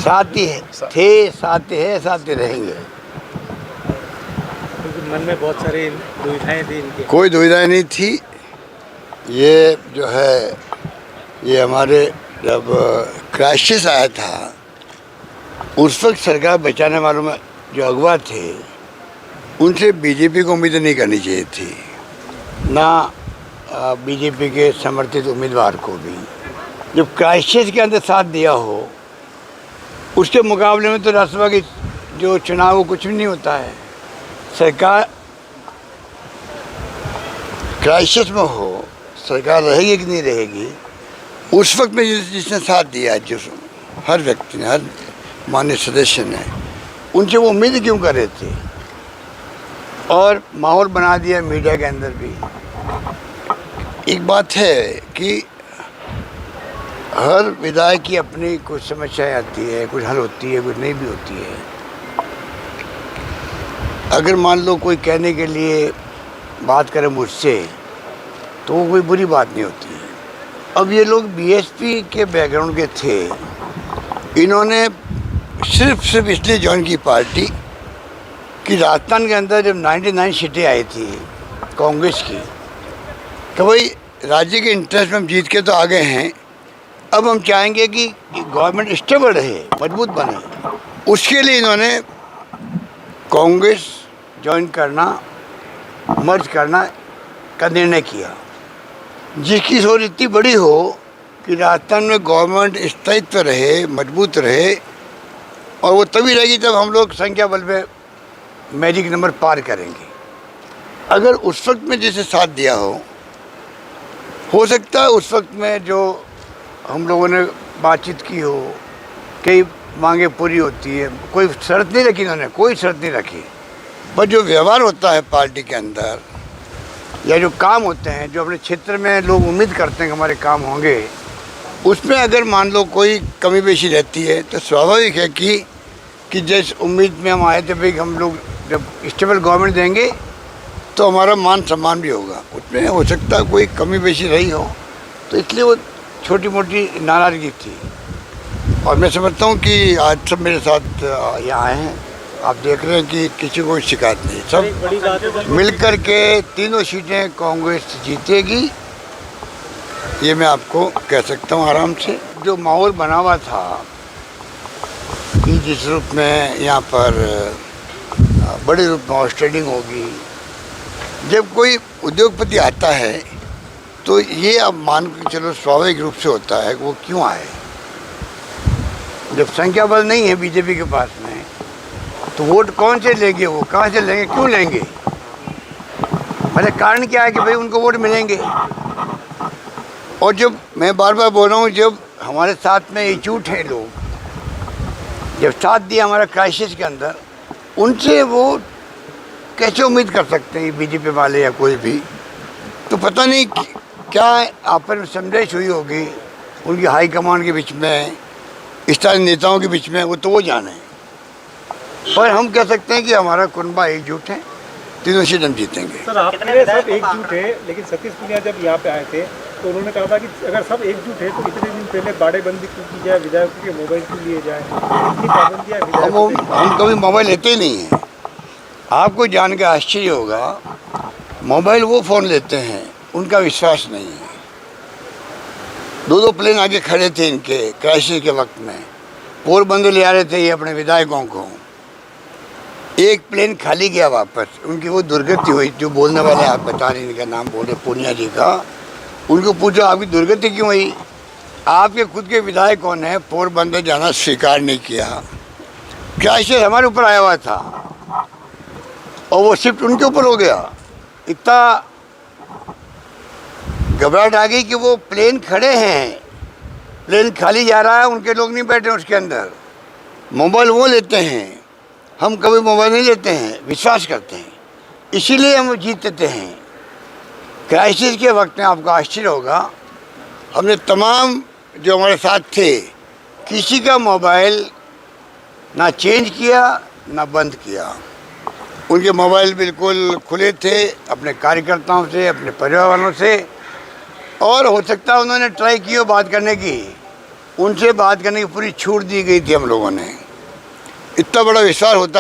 साथ ही थे, साथ है, साथ ही रहेंगे। मन में बहुत सारी दुविधाएं थी इनकी। कोई दुविधा नहीं थी। ये जो है, ये हमारे जब क्राइसिस आया था उस वक्त सरकार बचाने वालों में जो अगवा थे उनसे बीजेपी को उम्मीद नहीं करनी चाहिए थी, ना बीजेपी के समर्थित उम्मीदवार को भी। जब क्राइसिस के अंदर साथ दिया हो उसके मुकाबले में तो राज्यसभा की जो चुनाव वो कुछ भी नहीं होता है। सरकार क्राइसिस में हो, सरकार रहेगी कि नहीं रहेगी, उस वक्त में जिसने साथ दिया, जिस हर व्यक्ति ने, हर माननीय सदस्य ने, उनसे वो उम्मीद क्यों कर रहे थे। और माहौल बना दिया मीडिया के अंदर भी। एक बात है कि हर विधायक की अपनी कुछ समस्याएं आती है, कुछ हल होती है, कुछ नहीं भी होती है। अगर मान लो कोई कहने के लिए बात करे मुझसे तो वो कोई बुरी बात नहीं होती है। अब ये लोग बीएसपी के बैकग्राउंड के थे, इन्होंने सिर्फ इसलिए ज्वाइन की पार्टी कि राजस्थान के अंदर जब 99 सीटें आई थी कांग्रेस की, तो भाई राज्य के इंटरेस्ट में हम जीत के तो आ गए हैं, अब हम चाहेंगे कि गवर्नमेंट स्टेबल रहे, मजबूत बने। उसके लिए इन्होंने कांग्रेस ज्वाइन करना, मर्ज करना का निर्णय किया, जिसकी सोच इतनी बड़ी हो कि राजस्थान में गवर्नमेंट स्थायित्व रहे, मजबूत रहे। और वो तभी रहेगी जब हम लोग संख्या बल में मैजिक नंबर पार करेंगे। अगर उस वक्त में जिसे साथ दिया हो सकता है उस वक्त में जो हम लोगों ने बातचीत की हो, कई मांगे पूरी होती है, कोई शर्त नहीं रखी इन्होंने, कोई शर्त नहीं रखी। पर जो व्यवहार होता है पार्टी के अंदर या जो काम होते हैं, जो अपने क्षेत्र में लोग उम्मीद करते हैं कि हमारे काम होंगे, उसमें अगर मान लो कोई कमी पेशी रहती है तो स्वाभाविक है कि जिस उम्मीद में हम आए थे भाई हम लोग जब स्टेबल गवर्नमेंट देंगे तो हमारा मान सम्मान भी होगा, उसमें हो सकता है कोई कमी पेशी रही हो, तो इसलिए वो छोटी मोटी नाराज़गी थी। और मैं समझता हूँ कि आज सब मेरे साथ यहाँ आए हैं, आप देख रहे हैं कि किसी को शिकायत नहीं, सब मिलकर के तीनों सीटें कांग्रेस जीतेगी, ये मैं आपको कह सकता हूँ आराम से। जो माहौल बना हुआ था कि जिस रूप में यहाँ पर बड़े रूप में हॉर्स ट्रेडिंग होगी, जब कोई उद्योगपति आता है तो ये अब मान के चलो स्वाभाविक रूप से होता है कि वो क्यों आए। जब संख्या बल नहीं है बीजेपी के पास में तो वोट कौन से लेंगे, वो कहाँ से लेंगे, क्यों लेंगे, मतलब कारण क्या है कि भाई उनको वोट मिलेंगे। और जब मैं बार बार बोल रहा हूँ, जब हमारे साथ में एकजुट हैं लोग, जब साथ दिया हमारा क्राइसिस के अंदर, उनसे वो कैसे उम्मीद कर सकते हैं बीजेपी वाले या कोई भी। तो पता नहीं क्या आपस में समझाइश हुई होगी उनकी हाईकमान के बीच में, स्थानीय नेताओं के बीच में, वो तो वो जाने। पर हम कह सकते हैं कि हमारा कुनबा एकजुट है, तीनों सीट हम जीतेंगे। सर आपके सब एकजुट है, लेकिन सतीश पूनिया जब यहाँ पे आए थे तो उन्होंने कहा था कि अगर सब एकजुट है तो इतने दिन पहले बाड़ेबंदी क्यों की जाए, विधायकों के मोबाइल क्यों लिए जाए, इतनी पाबंदियाँ। हम कभी मोबाइल लेते ही नहीं हैं। आपको जान के आश्चर्य होगा, मोबाइल वो फ़ोन लेते हैं उनका विश्वास नहीं है। दो प्लेन आगे खड़े थे इनके क्राइसिस के वक्त में, पोरबंदर ले आ रहे थे ये अपने विधायकों को, एक प्लेन खाली गया वापस। उनकी वो दुर्गति हुई, जो बोलने वाले आप बता रहे, इनका नाम बोल रहे पूनिया जी का, उनको पूछो आपकी दुर्गति क्यों हुई। आपके खुद के विधायक कौन है, पोरबंदर जाना स्वीकार नहीं किया, क्राइसिस हमारे ऊपर आया हुआ था और वो शिफ्ट उनके ऊपर हो गया। इतना घबराहट आ गई कि वो प्लेन खड़े हैं, प्लेन खाली जा रहा है, उनके लोग नहीं बैठे उसके अंदर, मोबाइल वो लेते हैं, हम कभी मोबाइल नहीं लेते हैं, विश्वास करते हैं, इसीलिए हम जीतते हैं। क्राइसिस के वक्त में आपको आश्चर्य होगा, हमने तमाम जो हमारे साथ थे किसी का मोबाइल ना चेंज किया ना बंद किया। उनके मोबाइल बिल्कुल खुले थे अपने कार्यकर्ताओं से, अपने परिवार वालों से। और हो सकता है उन्होंने ट्राई की हो बात करने की, उनसे बात करने की पूरी छूट दी गई थी हम लोगों ने। इतना बड़ा विश्वास होता